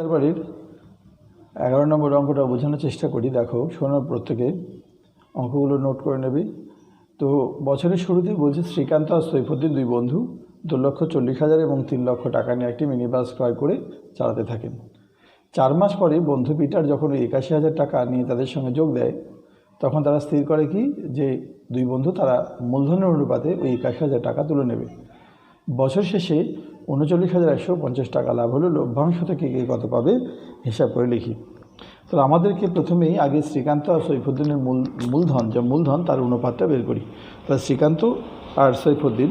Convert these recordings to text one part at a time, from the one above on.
চার বাড়ির 11 নম্বর অঙ্কটা বোঝানোর চেষ্টা করি। দেখো, শোনার প্রত্যেকে অঙ্কগুলো নোট করে নেবে। তো বছরের শুরুতেই বলছে শ্রীকান্ত আর সৈফুদ্দিন দুই বন্ধু 2,40,000 এবং 3 লক্ষ টাকা নিয়ে একটি মিনি বাস ক্রয় করে চালাতে থাকেন। 4 মাস পরে বন্ধু পিটার যখন ওই 81,000 টাকা নিয়ে তাদের সঙ্গে যোগ দেয়, তখন তারা স্থির করে কি যে দুই বন্ধু তারা মূলধনের অনুপাতে ওই 81,000 টাকা তুলে নেবে। বছর শেষে 39,150 টাকা লাভ হলো। লভ্যাংশ থেকে কে কত পাবে হিসাব করে লিখি। তো আমাদেরকে প্রথমেই আগে শ্রীকান্ত আর সৈফুদ্দিনের মূলধন তার অনুপাতটা বের করি। তাহলে শ্রীকান্ত আর সৈফুদ্দিন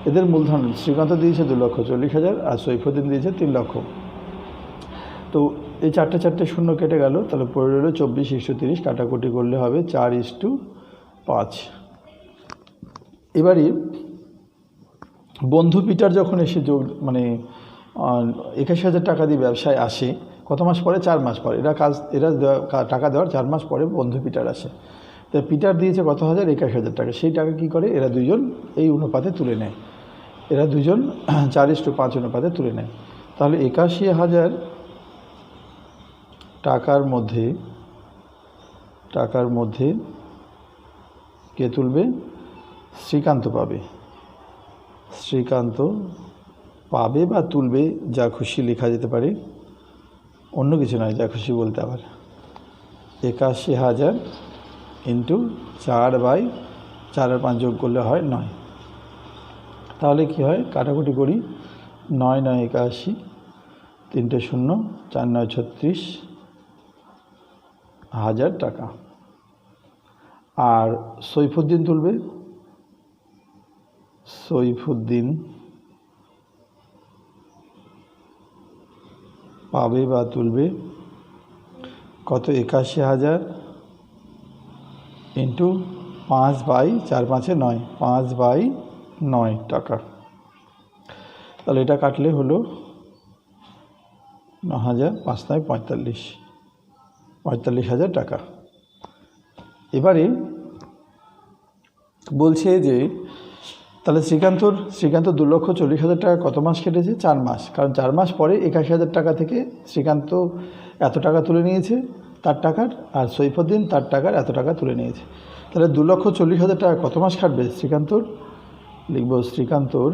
এদের মূলধন, শ্রীকান্ত দিয়েছে 2,40,000 আর সৈফুদ্দিন দিয়েছে 3 লক্ষ। তো এই চারটে শূন্য কেটে গেল, তাহলে পড়ে রইল 24:30, কাটাকুটি করলে হবে 4:5। এবারে বন্ধু পিটার যখন এসে মানে 81,000 টাকা দিয়ে ব্যবসায় আসে, কত মাস পরে? 4 মাস পরে। এরা টাকা দেওয়ার 4 মাস পরে বন্ধু পিটার আসে। তো পিটার দিয়েছে কত হাজার? 81,000 টাকা। সেই টাকা কী করে? এরা দুজন এই অনুপাতে তুলে নেয়। এরা দুজন 4:5 অনুপাতে তুলে নেয়। তাহলে 81,000 টাকার মধ্যে কে তুলবে? শ্রীকান্ত পাবে। শ্রীকান্ত পাবে বা তুলবে, যা খুশি লেখা যেতে পারে, অন্য কিছু নয়, যা খুশি বলতে আবার। 81,000 ইন্টু 4/4 আর 5 যোগ করলে হয় 9। তাহলে কি হয়? কাটাকুটি করি। 9 9 81, 3টে শূন্য, 4 9 36,000 টাকা। আর সৈফুদ্দিন তুলবে, সৈফুদ্দিন পাবে বা তুলবে কত? 81,000 ইন্টু 5/4 5 9, 5/9 টাকা। তাহলে এটা কাটলে হলো 9,000, 5 9 45,000 টাকা। এবারে বলছে যে তাহলে শ্রীকান্ত 2,40,000 টাকা কত মাস কেটেছে? 4 মাস। কারণ 4 মাস পরে 81,000 টাকা থেকে শ্রীকান্ত এত টাকা তুলে নিয়েছে তার টাকার, আর সৈফুদ্দিন তার টাকার এত টাকা তুলে নিয়েছে। তাহলে 2,40,000 টাকা কত মাস খাটবে শ্রীকান্তর? লিখব শ্রীকান্তর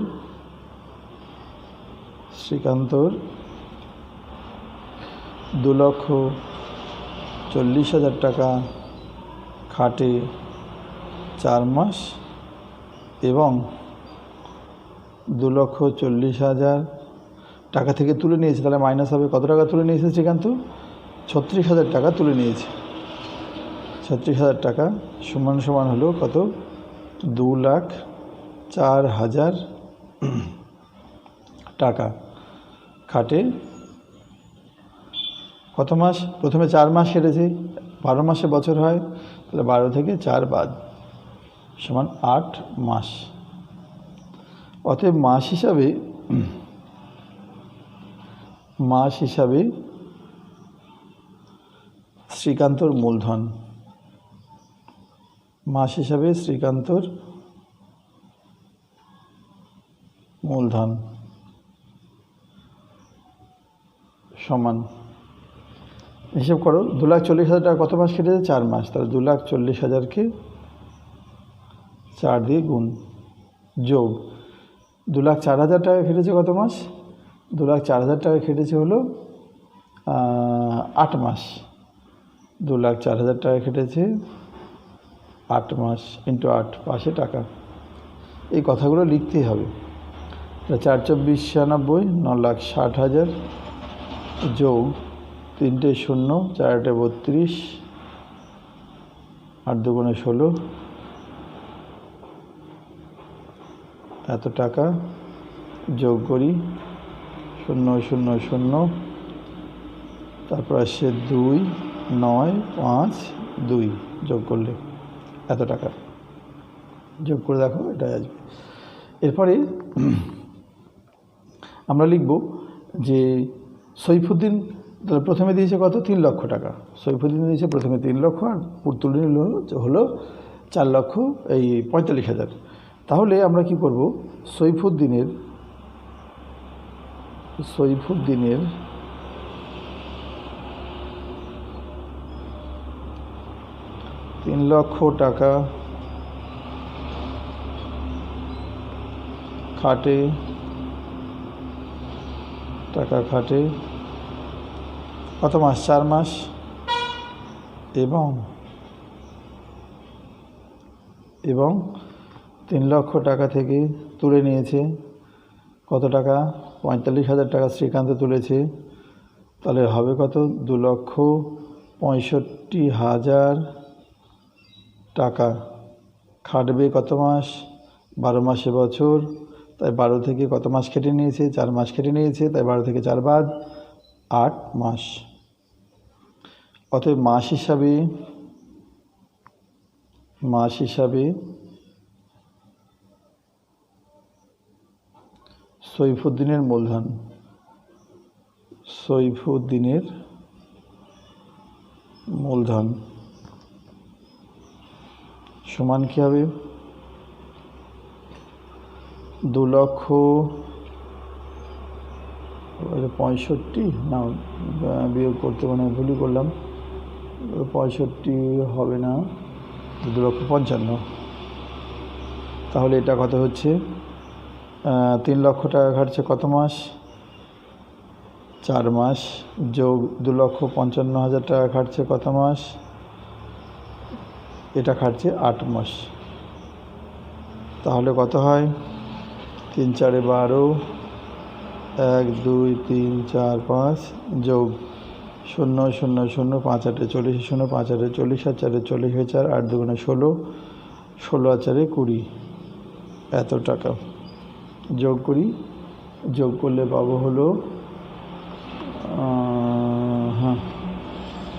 2,40,000 টাকা খাটে 4 মাস, এবং 2,40,000 টাকা থেকে তুলে নিয়েছে। তাহলে মাইনাস হবে, কত টাকা তুলে নিয়েছে শ্রীকান্ত? 36,000 টাকা তুলে নিয়েছে। 36,000 টাকা সমান হলো কত? 2,04,000 টাকা খাটে কত মাস? প্রথমে 4 মাস কেটেছে, 12 মাসে বছর হয়, তাহলে 12 থেকে 4 বাদ সমান 8 মাস। অতএব মাস হিসাবে শ্রীকান্তর মূলধন, সমান, হিসেব করো। 2,40,000 টাকা কত মাস কেটেছে? 4 মাস। তাহলে 2,40,000কে 4 দিয়ে গুণ, যোগ 2,04,000 টাকা কেটেছে কত মাস? 2,04,000 টাকা কেটেছে হলো 8 মাস। 2,04,000 টাকা কেটেছে 8 মাস, ইন্টু 8, পাশে টাকা। এই কথাগুলো লিখতেই হবে। 4 4 20 96, 9,60,000 যোগ 3টে শূন্য, 4 8 32, 8 2 16, এত টাকা যোগ করি 0 0 0, তারপর আসছে 2 9 5 2, যোগ করলে এত টাকা। যোগ করে দেখো, এটাই আসবে। এরপরে আমরা লিখব যে সৈফুদ্দিন প্রথমে দিয়েছে কত? 3 লক্ষ টাকা। সৈফুদ্দিন দিয়েছে প্রথমে 3 লক্ষ, আর তুলে নিল হলো 4,45,000। তাহলে আমরা কি করব? সৈফুদ্দিনের 3,00,000 টাকা খাটে কত মাস? 4 মাস। এবং 3,00,000 টাকা থেকে তুলে নিয়েছে কত টাকা? 45,000 টাকা শ্রীকান্ত তুলেছে। তাহলে হবে কত? 2,65,000 টাকা খাটবে কত মাস? 12 মাসে বছর। তাই 12 থেকে কত মাস কেটে নিয়েছে? 4 মাস কেটে নিয়েছে। তাই 12 থেকে 4 বাদ 8 মাস। অতএব মাস হিসাবে সৈফুদ্দিনের মূলধন সমান কী হবে? 2,65,000 না, বিয়োগ করতে মানে ভুলই করলাম। 65 হবে না, 2,55,000। তাহলে এটা কত হচ্ছে? 3,00,000 টাকা খাটছে কত মাস? 4 মাস। যোগ 2,55,000 টাকা খাটছে কত মাস? এটা খাটছে 8 মাস। তাহলে কত হয়? 3 4 12, 1 2 3 4 5 যোগ 0 0 0 5 8 40, 0 5 8 40, আর 4 40 হয়ে 4, 8 2 16, 16 আর 4 20, এত টাকা যোগ করি। যোগ করলে পাবো হলো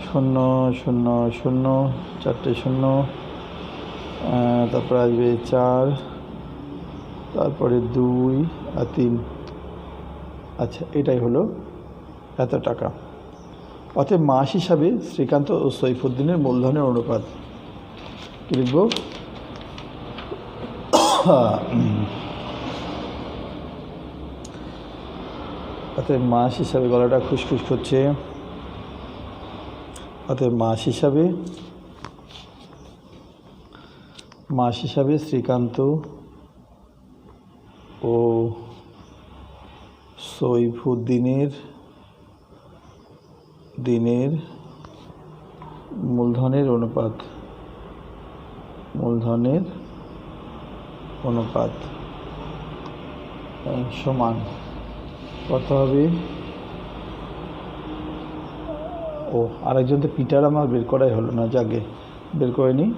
0 0 0 4টে 0, তারপরে আসবে 4, তারপরে 2 আর 3। আচ্ছা, এটাই হলো এত টাকা। অতএব মাস হিসাবে শ্রীকান্ত ও সৈফুদ্দিনের মূলধনের অনুপাত কী লিখব? অতএব মাস হিসাবে, গলাটা খুসখুস করছে, অতএব মাস হিসাবে শ্রীকান্ত ও সৈফুদ্দিনের মূলধনের অনুপাত সমান কত হবে? ও আরেকজন তো পিটার আমার বের করাই হলো না, যাকে বের করে নিই।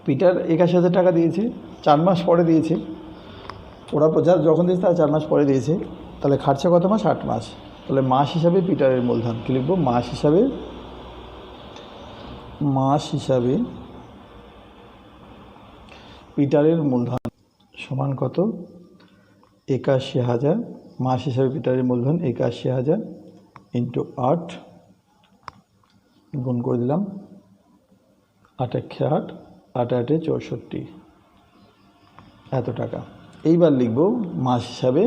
পিটার 81,000 টাকা দিয়েছে, 4 মাস পরে দিয়েছে। ওরা যখন দিয়েছে তারা 4 মাস পরে দিয়েছে। তাহলে খাটছে কত মাস? 8 মাস। তাহলে মাস হিসাবে পিটারের মূলধন কী লিখব? মাস হিসাবে পিটারের মূলধন সমান কত? 81,000। মাস হিসাবে পিটারের মূলধন 81,000 ইন্টু 8 গুণ করে দিলাম। 8 1 8, 8 8 64, এত টাকা। এইবার লিখব মাস হিসাবে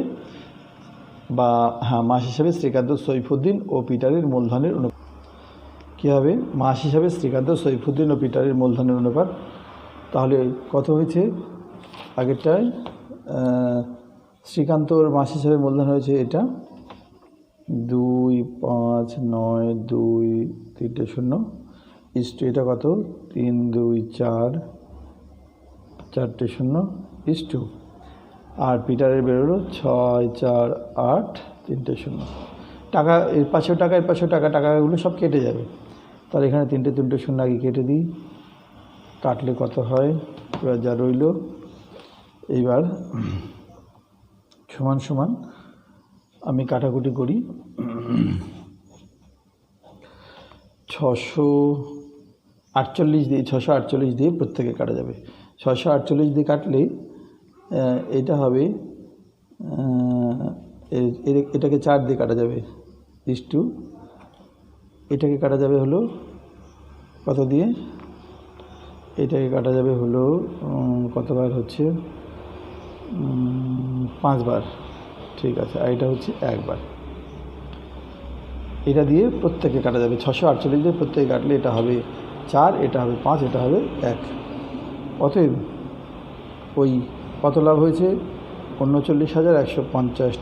মাস হিসাবে শ্রীকান্ত, সৈফুদ্দিন ও পিটারের মূলধনের অনুপাত। কী হবে? মাস হিসাবে শ্রীকান্ত, সৈফুদ্দিন ও পিটারের মূলধনের অনুপাত। তাহলে কত হয়েছে? আগেরটায় শ্রীকান্তর মাস হিসাবে মূলধন হয়েছে এটা 2 5 9 2 3টে 0 ইস্টু এটা কত? 3 2 4 4টে 0 ইস্টু, আর পিটারের বেরোলো 6 4 8 3টে 0। টাকা এর পাশেও টাকা, এর পাশেও টাকা, টাকাগুলো সব কেটে যাবে। তাহলে এখানে 3টে 0 আগে কেটে দিই। কাটলে কত হয়? এবার যা রইল, এইবার সমান সমান আমি কাটাকুটি করি। 648 দিয়ে প্রত্যেকে কাটা যাবে। 648 দিয়ে কাটলে এটা হবে, এটাকে 4 দিয়ে কাটা যাবে ইস্টু, এটাকে কাটা যাবে হলো কত দিয়ে? এটাকে কাটা যাবে হলো কতবার হচ্ছে? 5 বার। ঠিক আছে, আর এটা হচ্ছে 1 বার। এটা দিয়ে প্রত্যেকে কাটা যাবে। 648 দিয়ে প্রত্যেকে কাটলে এটা হবে 4, এটা হবে 5, এটা হবে 1। অতএব ওই কত লাভ হয়েছে? 39,150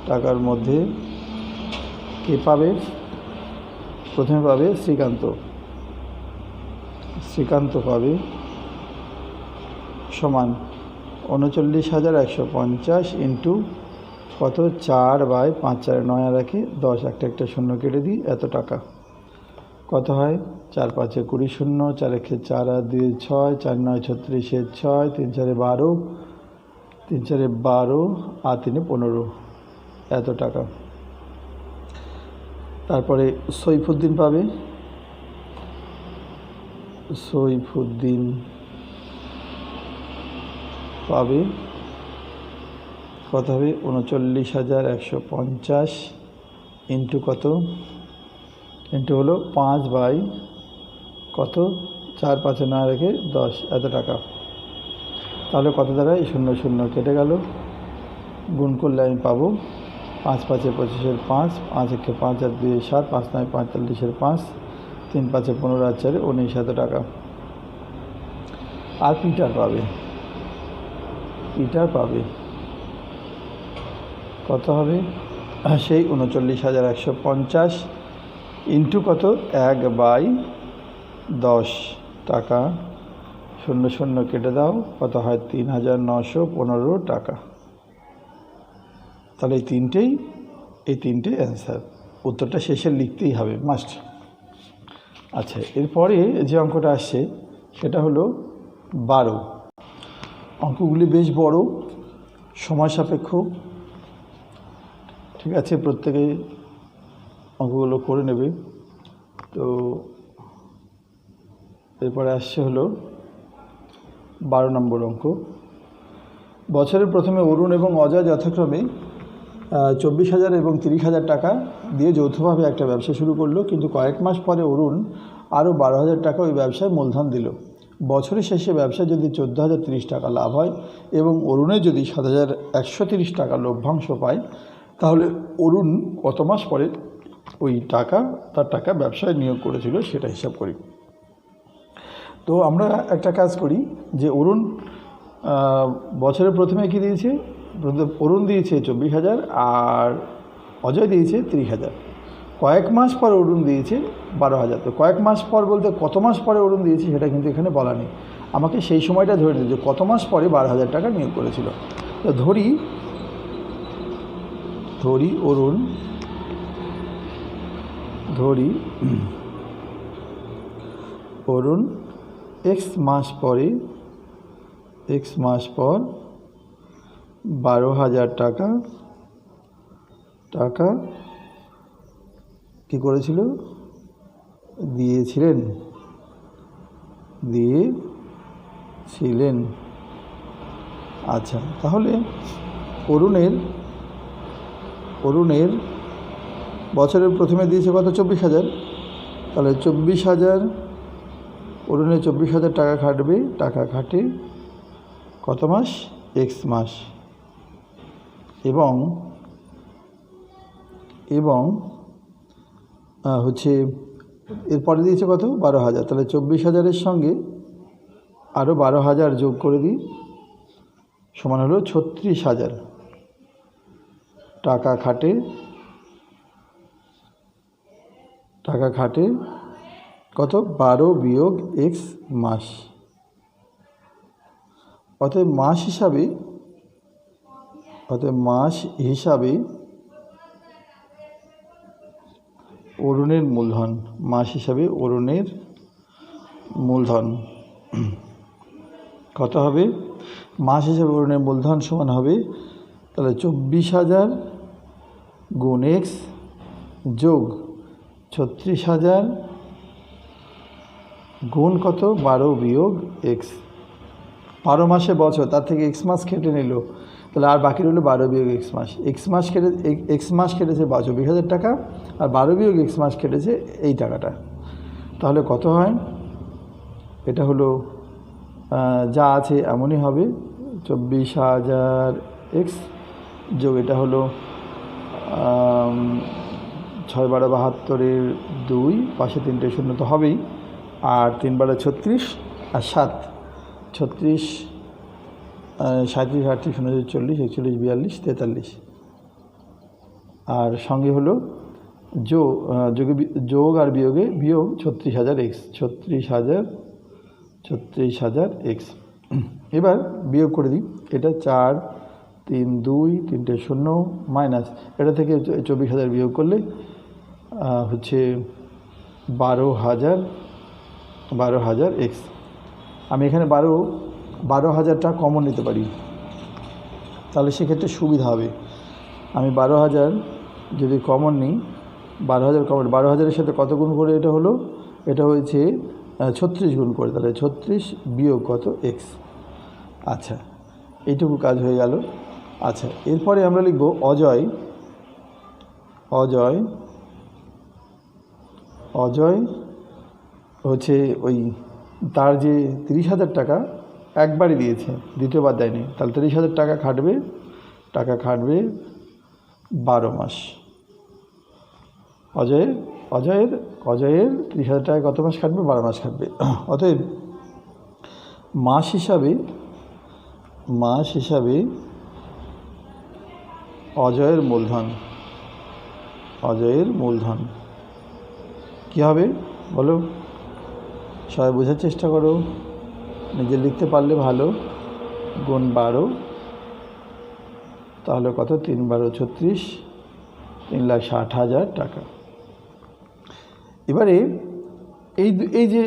টাকার মধ্যে কে পাবে? প্রথমে পাবে শ্রীকান্ত পাবে সমান 39,150 ইন্টু কত? 4/5, 4 9 আর 1 10, একটা শূন্য কেটে দিই, এত টাকা। কত হয়? 4 5 20 শূন্য, 4 1 4 আর 2 6, 4 9 36 6, 3 4 12, 3 4 12 আর 3 15, এত টাকা। তারপরে সৈফুদ্দিন পাবে কত হবে? 39,150 ইন্টু কত? ইন্টু হলো 5 কত? 4 5 9 রেখে 10, এত টাকা। তাহলে কত দাঁড়ায়? 0 0 কেটে গেল, গুণ করলে আমি পাবো 5 5 25 5, 5 1 5 আর 2 7, 5 9 45 5, 3 5 15 আর 4 19, এত টাকা। আর পিটার পাবে কত হবে? সেই 39,150 ইন্টু কত? 1/10 টাকা, 0 0 কেটে দাও, কত হয়? 3,915 টাকা। তাহলে এই তিনটে অ্যান্সার। উত্তরটা শেষে লিখতেই হবে, মাস্ট। আচ্ছা, এরপরে যে অঙ্কটা আসছে সেটা হলো 12। অঙ্কগুলি বেশ বড়, সময় সাপেক্ষ। ঠিক আছে, প্রত্যেকে অঙ্কগুলো করে নেবে। তো এরপরে আসছে হলো 12 নম্বর অঙ্ক। বছরের প্রথমে অরুণ এবং অজয় যথাক্রমে 24,000 এবং 30,000 টাকা দিয়ে যৌথভাবে একটা ব্যবসা শুরু করলো, কিন্তু কয়েক মাস পরে অরুণ আরও 12,000 টাকা ওই ব্যবসায় মূলধন দিল। বছরের শেষে ব্যবসায় যদি 14,030 টাকা লাভ হয় এবং অরুণের যদি 7,130 টাকা লভ্যাংশ পায়, তাহলে অরুণ কত মাস পরে ওই তার টাকা ব্যবসায় নিয়োগ করেছিল সেটা হিসাব করি। তো আমরা একটা কাজ করি যে অরুণ বছরের প্রথমে কি দিয়েছে? অরুণ দিয়েছে 24,000 আর অজয় দিয়েছে 30,000। কয়েক মাস পর অরুণ দিয়েছে 12,000। তো কয়েক মাস পর বলতে কত মাস পরে অরুণ দিয়েছে সেটা কিন্তু এখানে বলা নেই। আমাকে সেই সময়টা ধরে দিয়েছে কত মাস পরে 12,000 টাকা নিয়োগ করেছিল। তো ধরি অরুণ x মাস পর 12,000 টাকা কী করেছিল? দিয়েছিলেন। আচ্ছা, তাহলে অরুণের বছরের প্রথমে দিয়েছে কত? 24,000। তাহলে 24,000, অরুণের 24,000 টাকা খাটে কত মাস? x মাস। এবং হচ্ছে এরপরে দিয়েছে কত? 12,000। তাহলে 24,000-এর সঙ্গে আরও 12,000 যোগ করে দিই, সমান হলো 36,000 টাকা খাটে কত? 12 বিয়োগ x মাস। অতএব মাস হিসাবে অরুণের মূলধন কত হবে? মাস হিসাবে অরুণের মূলধন সমান হবে, তাহলে 24,000 গুণ x যোগ 36,000 গুণ কত? 12 বিয়োগ x। 12 মাসে বছর, তার থেকে x মাস কেটে নিল, তাহলে আর বাকি রইল 12 বিয়োগ x মাস। x মাস কেটেছে 24,000 টাকা, আর 12 বিয়োগ x মাস কেটেছে এই টাকাটা। তাহলে কত হয়? এটা হলো যা আছে এমনই হবে, 24,000 x যোগ এটা হলো 6 12 72-এর 2, পাশে 3টে শূন্য তো হবেই, আর 3 12 36, আর 7 36 37 38 0 40 41 42 43, আর সঙ্গে হলো যোগ আর বিয়োগ 36,000 এক্স, 36,000 এক্স। এবার বিয়োগ করে দিই, এটা 4 3 2 3টে শূন্য মাইনাস এটা থেকে 24,000 বিয়োগ করলে হচ্ছে 12,000 এক্স। আমি এখানে 12,000টা কমন নিতে পারি, তাহলে সেক্ষেত্রে সুবিধা হবে। আমি 12,000 যদি কমন নিই, 12,000 কমন, 12,000-এর সাথে কত গুণ করে এটা হলো, এটা হয়েছে 36 গুণ করে, তাহলে 36 বিয়োগ কত এক্স। আচ্ছা, এইটুকু কাজ হয়ে গেল। আচ্ছা, এরপরে আমরা লিখব অজয় হচ্ছে ওই তার যে 30,000 টাকা একবারই দিয়েছে, দ্বিতীয়বার দেয়নি, তাহলে 30,000 টাকা খাটবে 12 মাস। অজয়ের 30,000 টাকা কত মাস খাটবে? 12 মাস খাটবে। অতএব মাস হিসাবে অজয়ের মূলধন কী হবে বলো? সবাই বোঝার চেষ্টা করো, নিজে লিখতে পারলে ভালো। গুণ 12, তাহলে কত? 3 12 36, 3,60,000 টাকা। এবারে এই যে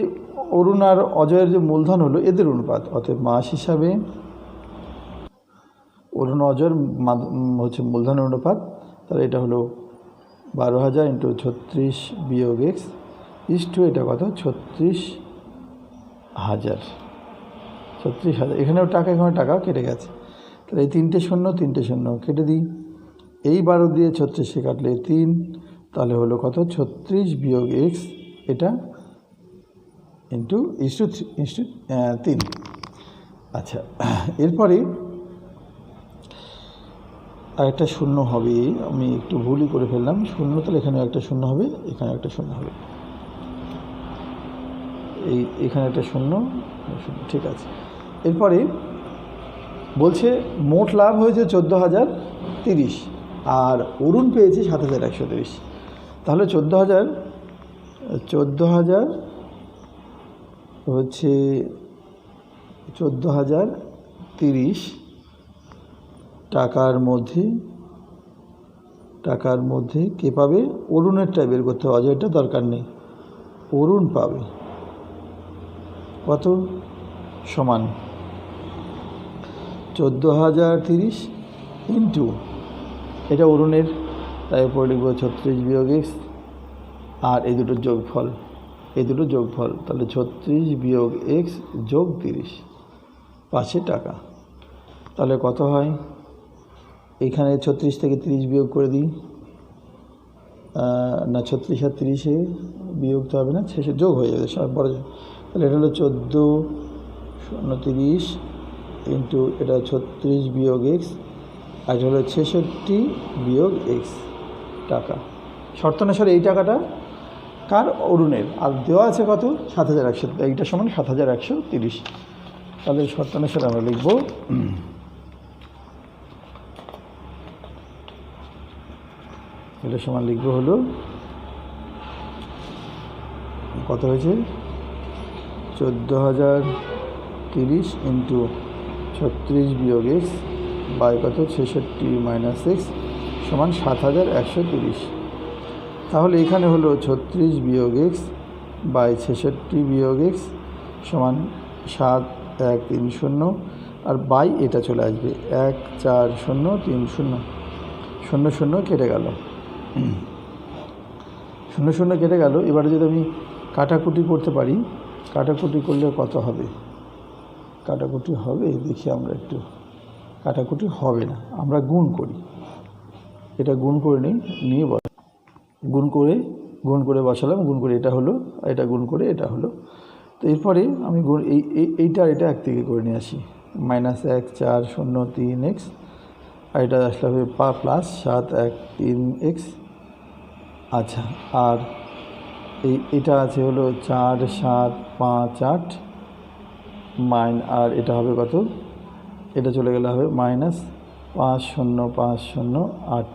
অরুণ আর অজয়ের যে মূলধন হলো, এদের অনুপাত, অতএব মাস হিসাবে অরুণ অজয়ের হচ্ছে মূলধনের অনুপাত, তাহলে এটা হলো 12,000 × 36 বিয়োগ এক্স ইস্টু এটা কত? 36,000। এখানেও টাকা, এখানে টাকাও কেটে গেছে, তাহলে এই 3টে শূন্য কেটে দিই। এই 12 দিয়ে 36 কাটলে 3, তাহলে হলো কত? 36 বিয়োগ এক্স, এটা ইন্টু 3। আচ্ছা, এরপরে আরেকটা শূন্য হবে, আমি একটু ভুলই করে ফেললাম, শূন্য, তাহলে এখানেও একটা শূন্য হবে, এখানে একটা শূন্য হবে, এখানে একটা শূন্য, ঠিক আছে। এরপরে বলছে মোট লাভ হয়েছে 14,030, আর অরুণ পেয়েছে 7,130, তাহলে 14,000 হচ্ছে 14,030 টাকার মধ্যে কে পাবে? অরুণেরটা বের করতে হবে, অজয়টা দরকার নেই, অরুণ পাবে কত? সমান 14,030 ইন্টু এটা অরুণের, তাই উপরে লিখব 36 বিয়োগ এক্স, আর এই দুটো যোগফল, তাহলে 36 বিয়োগ এক্স যোগ 30, 500 টাকা। তাহলে কত হয়? এইখানে 36 থেকে 30 বিয়োগ করে দিই, না 36 আর 30-এ বিয়োগ তো হবে না, শেষে যোগ হয়ে যাবে সব বড়। তাহলে এটা হলো 14,030 ইন্টু এটা 36 বিয়োগ এক্স, আর এটা হলো 66 বিয়োগ এক্স টাকা। শর্তানুসারে এই টাকাটা কার? অরুণের। আর দেওয়া আছে কত? 7,130, এইটা সমান 7,130। তাহলে শর্তানুসারে আমরা লিখব এটা সমান লিখব হলো কত হয়েছে? 14,030 ইন্টু 36 বিয়োগ এক্স বাই কত? 66 মাইনাস এক্স সমান 7,130। তাহলে এখানে হলো 36 বিয়োগ এক্স বাই 66 বিয়োগ এক্স সমান 7,130, আর বাই এটা চলে আসবে 1,4,0,3,0, 0 কেটে গেল, 0 কেটে গেল। এবারে যদি আমি কাটাকুটি করতে পারি, কাটাকুটি করলে কত হবে? কাটাকুটি হবে, দেখি আমরা একটু। কাটাকুটি হবে না, আমরা গুণ করি, এটা গুণ করে নিয়ে গুণ করে বসালাম, গুণ করে এটা হলো, এটা গুণ করে এটা হলো। তো এরপরে আমি এইটা এক থেকে করে নিয়ে আসি, -1,4,0,3x, আর এটা আসলে হবে প্লাস 7,1,3x আচ্ছা, আর এটা আছে হলো 4 7 5 8 আর এটা হবে কত, এটা চলে গেলে হবে -5050 8।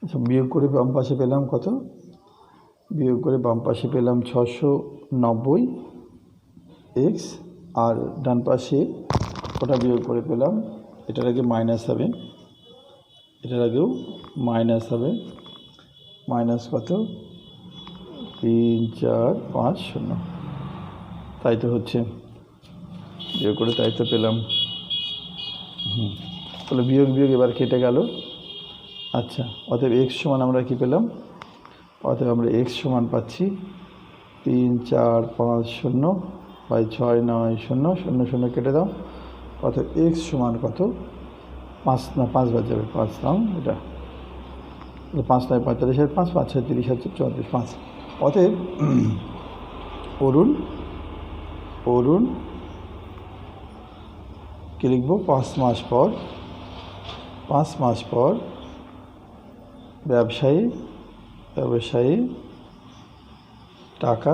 আচ্ছা, বিয়োগ করে বাম পাশে পেলাম কত, বিয়োগ করে বাম পাশে পেলাম 690 x, আর ডান পাশে ওটা বিয়োগ করে পেলাম, এটার আগে মাইনাস হবে, এটার আগেও মাইনাস হবে, মাইনাস কত 3450, তাই তো হচ্ছে, বিয়োগ করে তাই তো পেলাম। তাহলে বিয়োগ বিয়োগ এবার কেটে গেল। আচ্ছা, অতএব x সমান আমরা কি পেলাম, অতএব আমরা x সমান পাচ্ছি 3450 বাই 690, 0 0 কেটে দাও, অতএব x সমান কত, 5 না 5 বাদ যাবে, 5 দাও, এটা 5 নয় 45 আর 5 5 6 30 হচ্ছে 34 5। অতএব অরুণ কি লিখব, 5 মাস পর ব্যবসায়ী টাকা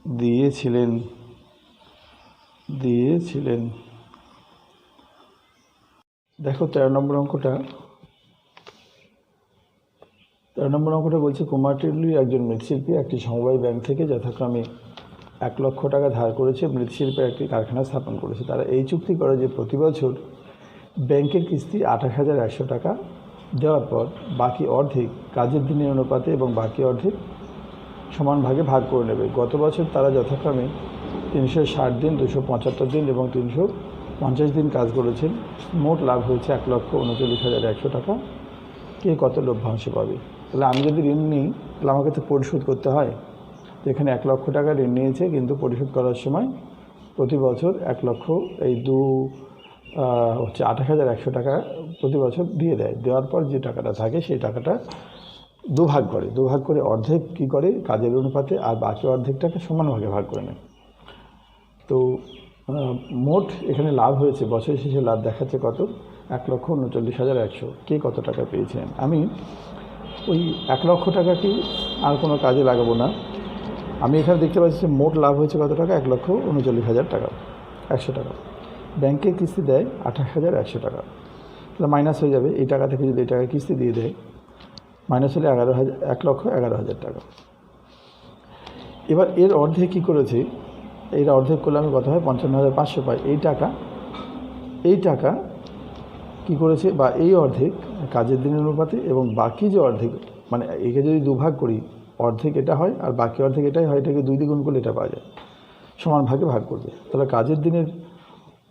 দিয়েছিলেন। দেখো 13 নম্বর অঙ্কটা বলছে কুমার টেডলি একজন মৃৎশিল্পী একটি সমবায় ব্যাংক থেকে যথাক্রমে 1 লক্ষ টাকা ধার করেছে, মৃৎশিল্পের একটি কারখানা স্থাপন করেছে। তারা এই চুক্তি করে যে প্রতি বছর ব্যাংকের কিস্তি 28,100 টাকা দেওয়ার পর বাকি অর্ধেক কাজের দিনের অনুপাতে এবং বাকি অর্ধেক সমান ভাগে ভাগ করে নেবে। গত বছর তারা যথাক্রমে 360 দিন, 275 দিন এবং 350 দিন কাজ করেছেন। মোট লাভ হয়েছে 1,39,100 টাকা। কে কত লভ্যাংশ পাবে? তাহলে আমি যদি ঋণ নিই তাহলে আমাকে তো পরিশোধ করতে হয়। তো এখানে 1 লক্ষ টাকা ঋণ নিয়েছে, কিন্তু পরিশোধ করার সময় প্রতি বছর 1 লক্ষ এই 28,100 টাকা প্রতি বছর দিয়ে দেয়। দেওয়ার পর যে টাকাটা থাকে সেই টাকাটা দুভাগ করে অর্ধেক কী করে কাজের অনুপাতে, আর বাকি অর্ধেকটাকে সমান ভাগে ভাগ করে নেয়। তো মোট এখানে লাভ হয়েছে, বছরের শেষে লাভ দেখাচ্ছে কত, 1,39,100। কে কত টাকা পেয়েছেন? আমি ওই 1 লক্ষ টাকাকে আর কোনো কাজে লাগাবো না। আমি এখানে দেখতে পাচ্ছি যে মোট লাভ হয়েছে কত টাকা, 1,39,000 টাকা, 100 টাকা। ব্যাংকে কিস্তি দেয় 28,100 টাকা, তাহলে মাইনাস হয়ে যাবে। এই টাকা থেকে যদি এই টাকা কিস্তি দিয়ে দেয়, মাইনাস হলে 1,11,000 টাকা। এবার এর অর্ধেক কী করেছে, এর অর্ধেক করলে আমি কত হয়, 55,500 পাই। এই টাকা কী করেছে, বা এই অর্ধেক কাজের দিনের অনুপাতে এবং বাকি যে অর্ধেক, মানে একে যদি দুভাগ করি, অর্ধেক এটা হয় আর বাকি অর্ধেক এটাই হয়, এটাকে 2 দিয়ে গুণ করলে এটা পাওয়া যায়, সমান ভাগে ভাগ করবে। তাহলে কাজের দিনের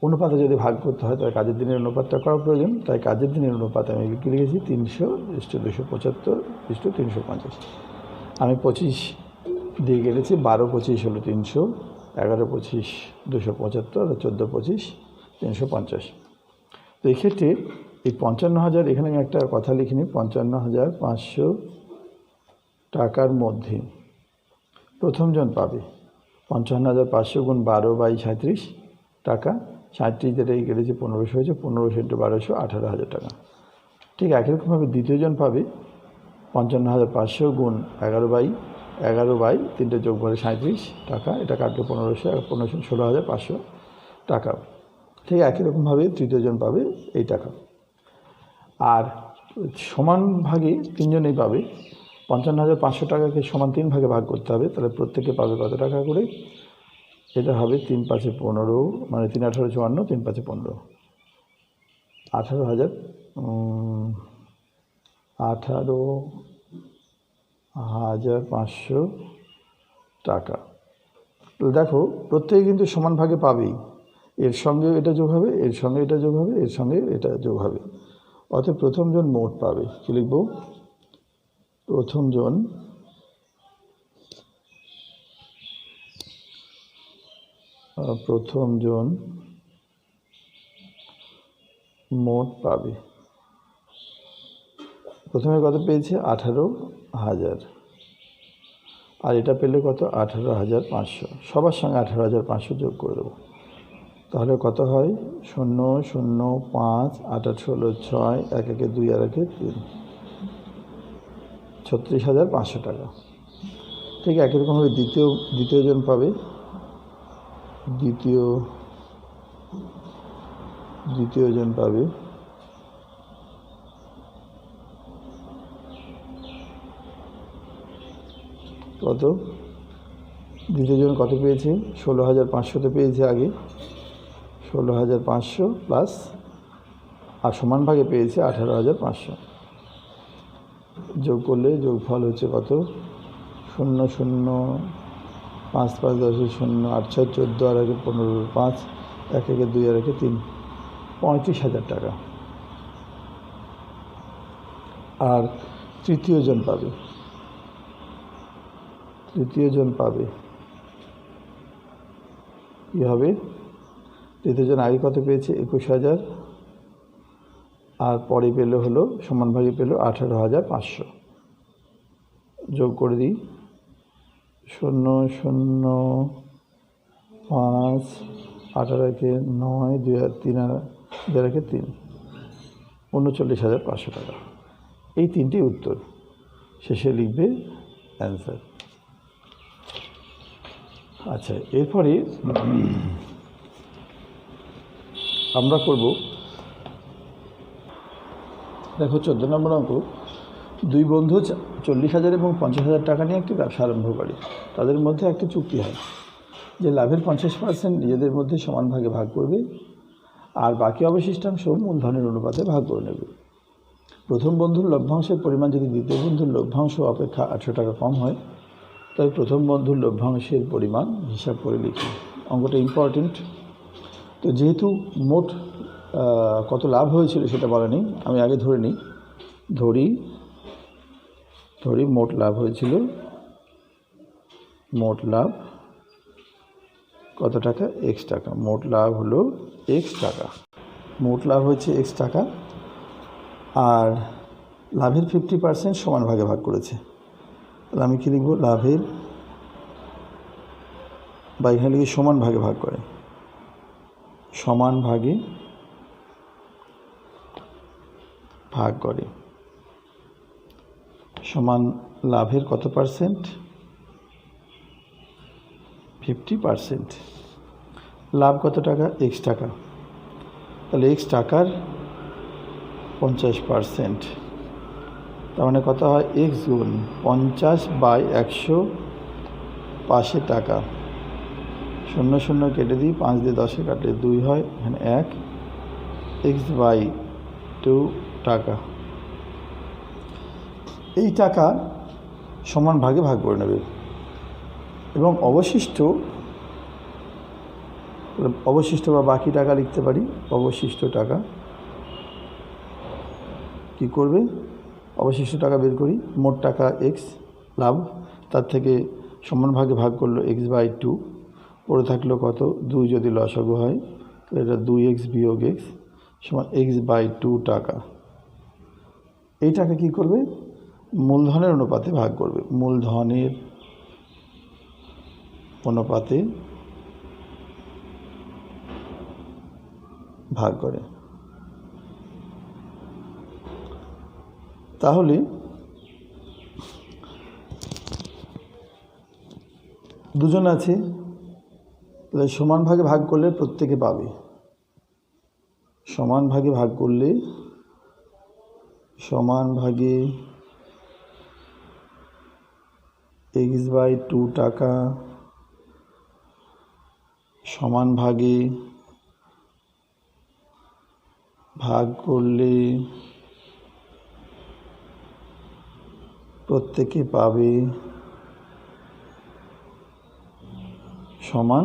অনুপাতে যদি ভাগ করতে হয় তাহলে কাজের দিনের অনুপাতটা করা প্রয়োজন। তাই কাজের দিনের অনুপাতে আমি কী লিখেছি, 300:275:350। আমি 25 দিয়ে কেটেছি, 12-25 হলো 300, 11-25 275, আর 14-25 350। তো এক্ষেত্রে এই 55,000, এখানে আমি একটা কথা লিখিনি, 55,500 টাকার মধ্যে প্রথমজন পাবে 55,500 গুণ 12/37 টাকা, 37 যেটাই কেটেছে 1500 হয়েছে, 1500 × 1200 18,000 টাকা। ঠিক একই রকমভাবে দ্বিতীয়জন পাবে 55,500 গুণ 11/3 যোগ করে 37 টাকা, এটা কাটলে 1500, 1500 16,500 টাকা। ঠিক একই রকমভাবে তৃতীয়জন পাবে এই টাকা। আর সমান ভাগে তিনজনেই পাবে। 55,500 টাকাকে সমান 3 ভাগে ভাগ করতে হবে, তাহলে প্রত্যেকে পাবে কত টাকা করে, এটা হবে 3 × 5 = 15, মানে 3 × 18 = 54, 3 × 5 = 15, 18,500 টাকা। দেখো প্রত্যেকে কিন্তু সমান ভাগে পাবেই, এর সঙ্গে এটা যোগ হবে, এর সঙ্গে এটা যোগ হবে, এর সঙ্গে এটা যোগ হবে। অতএব প্রথমজন মোট পাবে, কী লিখব, প্রথমজন মোট পাবে। প্রথমে কত পেয়েছে, 18,000, আর এটা পেলে কত, 18,500। সবার সঙ্গে 18,500 যোগ করে দেবো, তাহলে কত হয়, 0 0 5 8 8 16 6 1 1 2 আর 1 3, 36,500 টাকা। ঠিক একই রকমভাবে দ্বিতীয় জন পাবে, দ্বিতীয় জন পাবে কত? দ্বিতীয় জন কত পেয়েছে? 16,500 তো পেয়েছে আগে, 16,500 প্লাস আর সমান ভাগে পেয়েছে 18,500। যোগ করলে যোগফল হচ্ছে কত? 0 0 5 5 10 0 8 6 14 আর 1 15 5 1 1 2 আর 1 3 35,000 টাকা। আর তৃতীয় জন পাবে কী হবে? তৃতীয় জন আগে কত পেয়েছে? 21,000, আর পরে পেলো হলো সমান ভাগে পেলো 18,500। যোগ করে দিই, 0 0 5 8 আর 1 9 2 আর 3 আর 2 আর 1 3 39,500 টাকা। এই তিনটি উত্তর, শেষে লিখবে অ্যান্সার। আচ্ছা, এরপরে আমরা করব, দেখো 14 নম্বর অঙ্ক। দুই বন্ধু 40,000 এবং 50,000 টাকা নিয়ে একটি ব্যবসা আরম্ভ করে। তাদের মধ্যে একটা চুক্তি হয় যে লাভের 50% নিজেদের মধ্যে সমান ভাগে ভাগ করবে, আর বাকি অবশিষ্টাংশ মূলধনের অনুপাতে ভাগ করে নেবে। প্রথম বন্ধুর লভ্যাংশের পরিমাণ যদি দ্বিতীয় বন্ধুর লভ্যাংশ অপেক্ষা 800 টাকা কম হয়, তবে প্রথম বন্ধুর লভ্যাংশের পরিমাণ হিসাব করে লিখি। অঙ্কটা ইম্পর্টেন্ট। তো যেহেতু মোট কত লাভ হয়েছিল সেটা বলা নেই, আমি আগে ধরি মোট লাভ হয়েছিল, মোট লাভ কত টাকা? x টাকা। মোট লাভ হলো x টাকা, মোট লাভ হচ্ছে x টাকা, আর লাভের 50% সমান ভাগে ভাগ করেছে। তাহলে আমি কী লিখব? লাভের, বা এখানে লিখে সমান ভাগে ভাগ করে, সমান ভাগে ভাগ করে। সমান লাভের কত পার্সেন্ট? 50%। লাভ কত টাকা? x টাকা। তাহলে x টাকার 50%, তার মানে কত হয়? x গুণ 50/100 পাশে টাকা। 0 0 কেটে দিই, 5 দিয়ে 10 কাটলে 2 হয়, এখানে 1, x/2 টাকা। এই টাকা সমান ভাগে ভাগ করে নেবে, এবং অবশিষ্ট বা বাকি টাকা লিখতে পারি। অবশিষ্ট টাকা কি করবে? অবশিষ্ট টাকা বের করি। মোট টাকা x লাভ, তার থেকে সমান ভাগে ভাগ করলো x/2, পড়ে থাকলো কত? 2 যদি লসাগু হয় তাহলে এটা 2x বিয়োগ x সমান x/2 টাকা। এই টাকা কি করবে? মূলধনের অনুপাতে ভাগ করবে, মূলধনের অনুপাতে ভাগ করে। তাহলে দুজন আছে, তাহলে সমান ভাগে ভাগ করলে প্রত্যেকে পাবে। সমান ভাগে ভাগ করলে, সমান ভাগে x/2 টাকা সমান ভাগে ভাগ করলে প্রত্যেকে পাবে সমান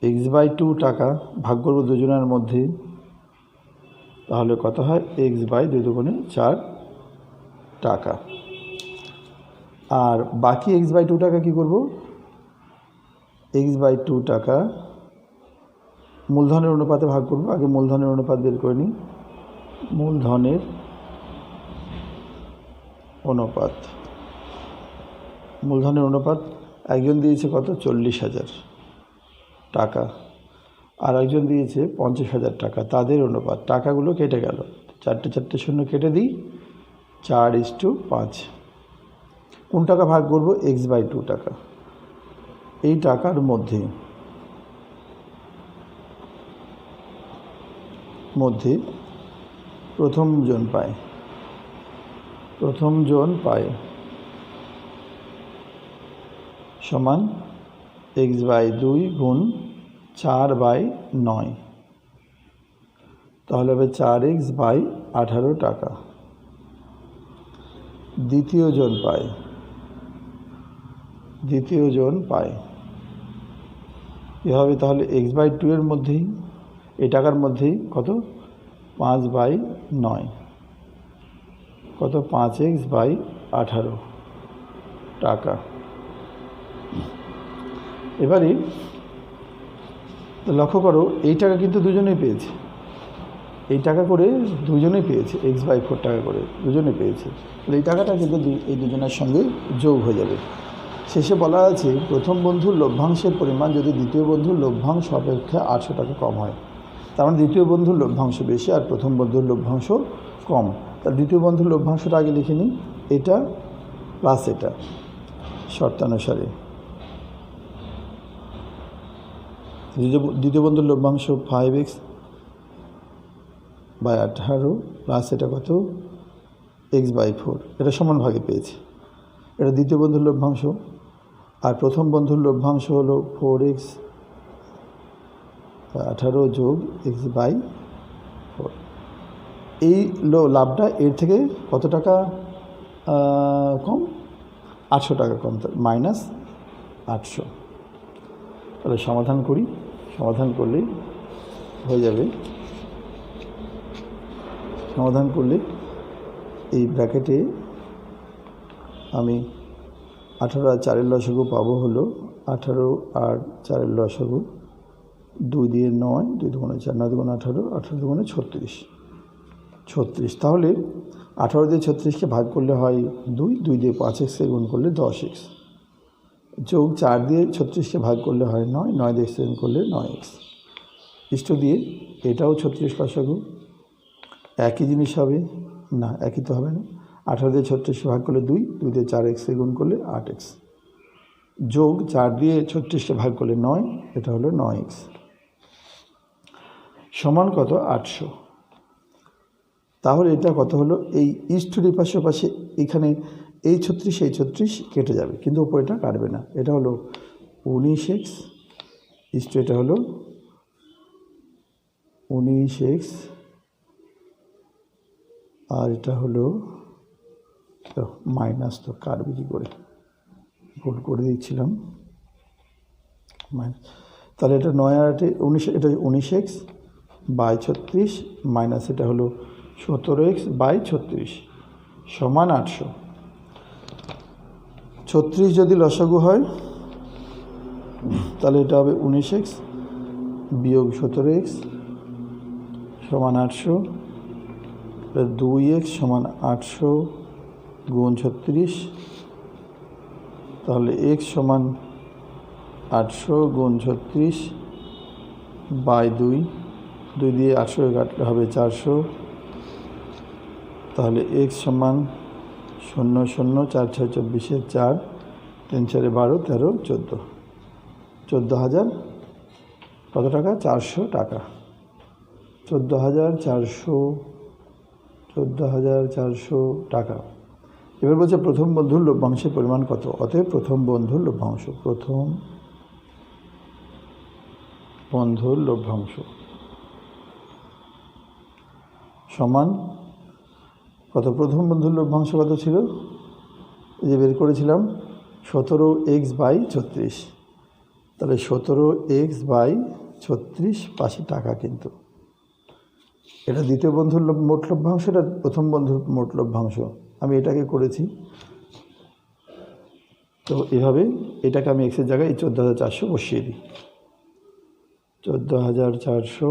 x/2 টাকা। ভাগ করব দুজনের মধ্যে, তাহলে কত হয়? x/2 দুগুণে 4 টাকা। আর বাকি x/2 টাকা কি করব? x/2 টাকা মূলধনের অনুপাতে ভাগ করব। আগে মূলধনের অনুপাত বের করে নিই। মূলধনের অনুপাত একজন দিয়েছে কত? 40,000 টাকা, আর একজন দিয়েছে 50,000 টাকা। তাদের অনুপাত, টাকাগুলো কেটে গেল, 4 4 শূন্য কেটে দিই, 4:5। কোন টাকা ভাগ করব? x/2 টাকা। এই টাকার মধ্যে প্রথম জন পায় সমান x/2 গুণ 4/9, তাহলে হবে 4x/18 টাকা। দ্বিতীয় জন পায় কী হবে? তাহলে x/2 এর মধ্যেই, এই টাকার মধ্যেই কত? 5/9, কত? 5x/18 টাকা। এবারে লক্ষ্য করো, এই টাকা কিন্তু দুজনেই পেয়েছে, এই টাকা করে দুজনেই পেয়েছে, x/4 টাকা করে দুজনে পেয়েছে। তাহলে এই টাকাটা কিন্তু এই দুজনের সঙ্গে যোগ হয়ে যাবে। শেষে বলা আছে প্রথম বন্ধুর লভ্যাংশের পরিমাণ যদি দ্বিতীয় বন্ধুর লভ্যাংশ অপেক্ষা 800 টাকা কম হয়। তার মানে দ্বিতীয় বন্ধুর লভ্যাংশ বেশি আর প্রথম বন্ধুর লভ্যাংশ কম। তার দ্বিতীয় বন্ধুর লভ্যাংশটা আগে লিখে নিই, এটা প্লাস এটা শর্তানুসারে। দ্বিতীয় বন্ধুর লভ্যাংশ 5x/18 প্লাস এটা কত? x/4, এটা সমান ভাগে পেয়েছে। এটা দ্বিতীয় বন্ধুর লভ্যাংশ। আর প্রথম বন্ধুর লভ্যাংশ হলো 4x/18 যোগ x/4। এই লাভটা এর থেকে কত টাকা কম? 800 টাকা কম, -800। তাহলে সমাধান করি, সমাধান করলেই হয়ে যাবে। সমাধান করলে এই ব্র্যাকেটে আমি 18 আর 4-এর লসাগু পাবো হলো 18 আর 4-এর লসাগু 2 দিয়ে 9, 2 দুগুণে 4, 9 দুগুণে 18, 18 দুগুণে 36। তাহলে 18 দিয়ে 36কে ভাগ করলে হয় 2, 2 দিয়ে 5x-কে গুণ করলে 10x, যোগ 4 দিয়ে 36কে ভাগ করলে হয় 9, 9 দিয়ে x-কে গুণ করলে 9x। ইষ্ট দিয়ে এটাও 36 লসাগু, একই জিনিস হবে না? একই তো হবে না। 18 দিয়ে 36কে ভাগ করলে 2, 2 দিয়ে 4x-কে গুণ করলে 8x, যোগ 4 দিয়ে 36কে ভাগ করলে 9, এটা হলো 9x, সমান কত? 800। তাহলে এটা কত হলো? এই ইষ্টটির পাশে এখানে এই 36 কেটে যাবে, কিন্তু উপরেটা কাটবে না। এটা হলো 19x, ইষ্ট এটা হলো 19x, আর এটা হলো মাইনাস, তো কাটবে কী করে? ভুল করে দিচ্ছিলাম, মাইনাস। তাহলে এটা 9 আর 19, এটা 19x বাই 36 মাইনাস এটা হলো 17x বাই 36 সমান 800। 36 যদি লসাগু হয় তাহলে এটা হবে 19x বিয়োগ 17x সমান 800, 2x সমান 800 গুণ 36, তাহলে x সমান 800 গুণ 36 বাই 2, 2 দিয়ে 800 কাটলে হবে 400, তাহলে x সমান 0 0 4 6 24, 4 3 4 12 13 14, 14,000 কত টাকা? 400 টাকা। 14,400 টাকা। এবার বলছে প্রথম বন্ধুর লভ্যাংশের পরিমাণ কত? অতএব প্রথম বন্ধুর লভ্যাংশ সমান কত? প্রথম বন্ধুর লভ্যাংশ কত ছিল? যে বের করেছিলাম 17x/36, তাহলে 17x/36 পাশে টাকা। কিন্তু এটা দ্বিতীয় বন্ধুর মোট লভ্যাংশ, এটা প্রথম বন্ধুর মোট লভ্যাংশ। আমি এটাকে করেছি, তো এভাবে এটাকে আমি এক্সের জায়গায় 14,400 বসিয়ে দিই। 14,400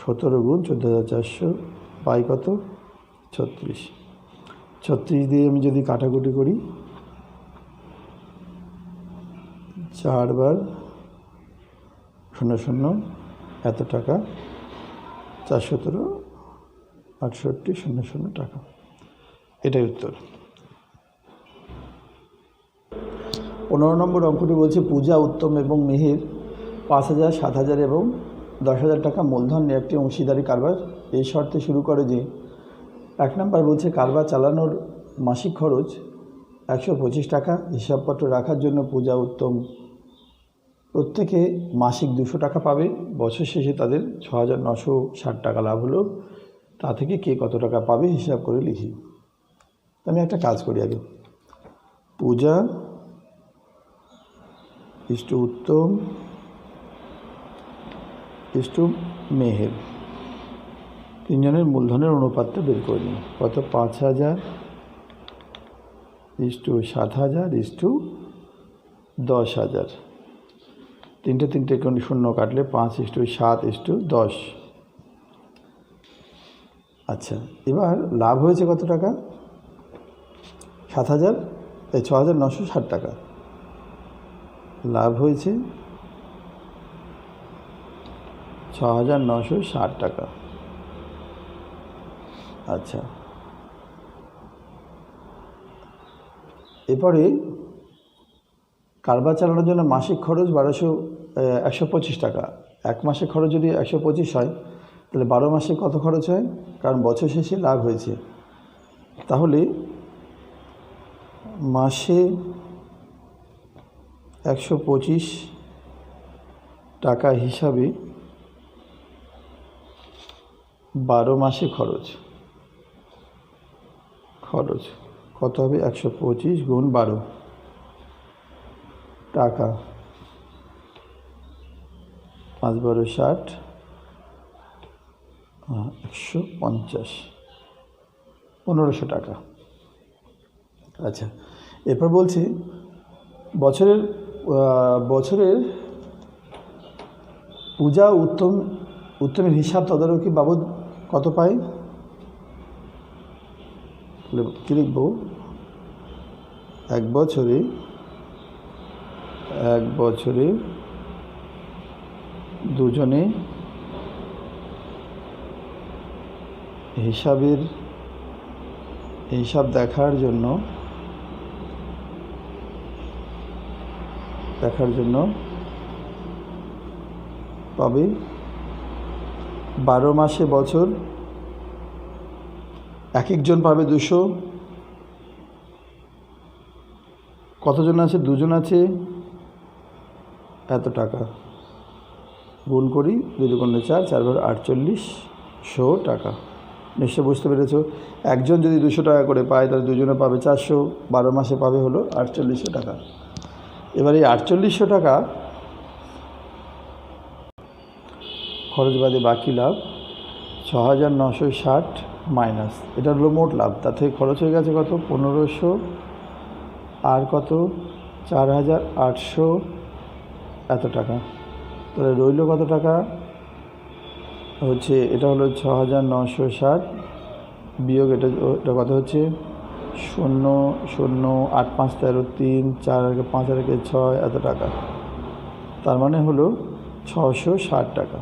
17 গুণ 14,400 পাই কত? 36। 36 দিয়ে আমি যদি কাটাকুটি করি, 4 বার 0 0 এত টাকা, 417 68,000 টাকা। এটাই উত্তর। 15 নম্বর অঙ্কটি বলছে পূজা, উত্তম এবং মিহির 5,000, 7,000 এবং 10,000 টাকা মূলধন নিয়ে একটি অংশীদারি কারবার এই শর্তে শুরু করে যে 1 নম্বর বলছে কারবার চালানোর মাসিক খরচ 125 টাকা। হিসাবপত্র রাখার জন্য পূজা, উত্তম প্রত্যেকে মাসিক 200 টাকা পাবে। বছর শেষে তাদের 6,960 টাকা লাভ হলো। তা থেকে কে কত টাকা পাবে হিসাব করে লিখি। আমি একটা কাজ করি আগে। পূজা ইস্টু উত্তম ইস্টু মেহের, তিনজনের মূলধনের অনুপাতটা বের করে নিই। কত? 5,000 ইস্টু 7,000 ইস্টু 10,000। তিনটে শূন্য কাটলে 5:7:10। আচ্ছা, এবার লাভ হয়েছে কত টাকা? 6,960 টাকা লাভ হয়েছে। 6,960 টাকা। আচ্ছা, এরপরে কারবার চালানোর জন্য মাসিক খরচ 125 টাকা। এক মাসে খরচ যদি 125 হয়, তাহলে 12 মাসে কত খরচ হয়? কারণ বছর শেষে লাভ হয়েছে। তাহলে মাসে 125 টাকা হিসাবে 12 মাসে খরচ কত হবে? 125 গুণ 12 টাকা, 5-12 60, 150, 1500 টাকা। আচ্ছা, এরপর বলছি বছরের পূজা, উত্তমের হিসাব তদারকি বাবদ কত পাই? কী লিখব? এক বছরে দুজনে হিসাব দেখার জন্য পাবে 12 মাসে বছর। এক একজন পাবে 200। কতজন আছে? 2 জন আছে, এত টাকা গুণ করি 2 × 4, 4×4800 টাকা। নিশ্চয় বুঝতে পেরেছ। একজন যদি 200 টাকা করে পায়, তাহলে 2জনে পাবে 400, 12 মাসে পাবে হলো 4800 টাকা। এবার এই 4800 টাকা খরচ বাদে বাকি লাভ 6,960 মাইনাস, এটা হলো মোট লাভ। তার থেকে খরচ হয়ে গেছে কত? 1500, আর কত? 4,800 এত টাকা। তাহলে রইল কত টাকা? হচ্ছে এটা হলো 6,960 বিয়োগ এটা কত হচ্ছে? 0, 0, 8, 5, 13, 3, 4, 5, 6 এত টাকা। তার মানে হলো 660 টাকা।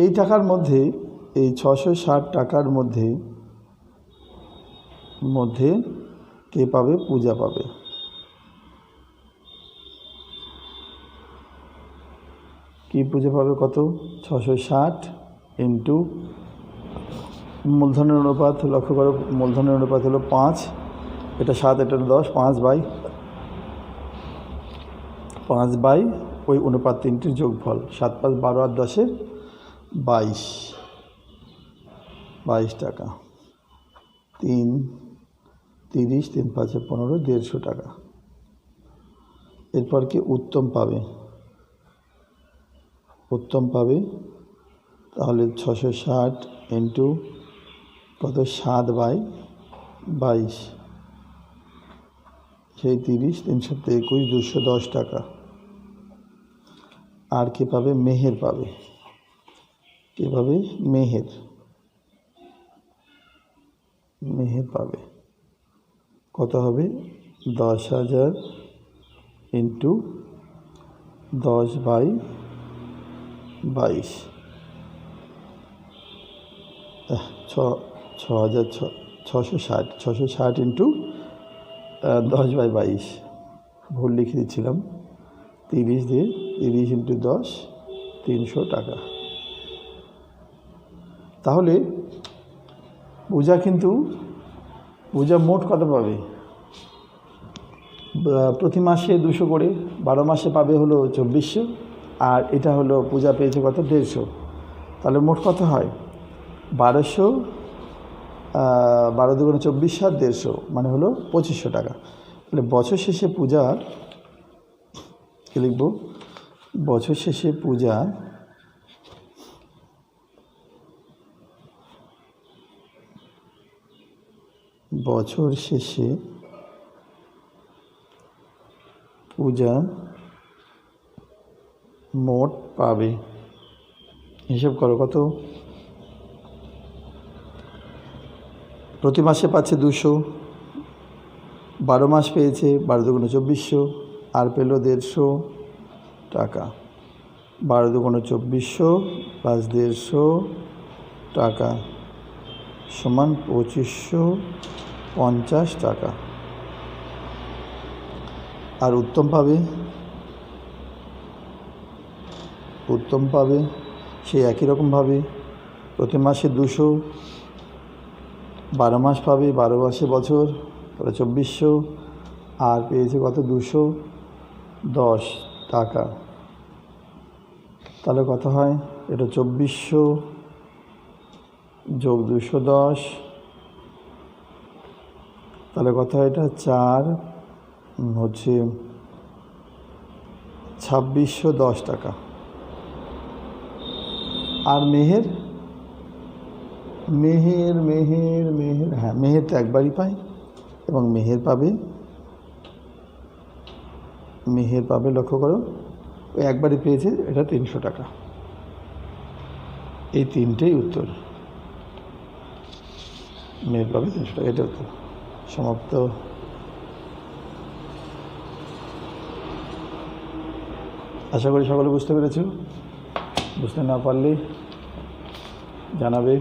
এই টাকার মধ্যে, এই 660 টাকার মধ্যে কে পাবে? পূজা পাবে। কি পূজা পাবে? কত? 660 ইন্টু মূলধনের অনুপাত। লক্ষ্য করো, মূলধনের অনুপাত হলো 5, এটা 7, এটা 10, 5 বাই ওই অনুপাত 3টির যোগফল। 7, 5, 12 আর 10-এ 22 টাকা। 3, 30, 3, 5, 15, 150 টাকা। এরপর কি উত্তম পাবে, তাহলে 660 ইন্টু কত? 7 বাই 22, সেই 30, 321, 210 টাকা। আর কে পাবে? মেহের পাবে। কে পাবে? মেহের পাবে। কত হবে? 10,000 ইন্টু 10 বাই 22, ছ 660 ইন্টু 10/22, ভুল লিখে দিচ্ছিলাম, 30 ইন্টু 10, 300 টাকা। তাহলে পূজা মোট কত পাবে? প্রতি মাসে 200 করে, 12 মাসে পাবে হলো 2400, আর এটা হলো পূজা পেয়েছে কত? 150। তাহলে মোট কত হয়? 1200, 12 দুগুণে 24, 150, মানে হলো 2500 টাকা। তাহলে বছর শেষে পূজা কি লিখব? বছর শেষে পূজা মোট পাবে, হিসেব করো কত? প্রতি মাসে পাচ্ছে 200, 12 মাস পেয়েছে, 12 দুগুণে 2400, আর পেল 150 টাকা। 12 দুগুণে 2400 প্লাস 150 টাকা সমান 2550 টাকা। আর উত্তম পাবে সেই একই রকমভাবে, প্রতি মাসে 200, 12 মাস পাবে, 12 মাসে বছর, তাহলে 2400, আর পেয়েছে কত? 210 টাকা। তাহলে কত হয়? এটা 2400 যোগ 210, তাহলে কত হয়? এটা 4 হচ্ছে 2610 টাকা। আর মেহের হ্যাঁ, মেহের তো একবারই পায়, এবং মেহের পাবে লক্ষ্য করো, ওই একবারই পেয়েছে, এটা 300 টাকা। এই তিনটেই উত্তর। মেহের পাবে 300 টাকা, এটা উত্তর। সমাপ্ত। আশা করি সকলে বুঝতে পেরেছ। বুঝতে না পারলে জানাবে।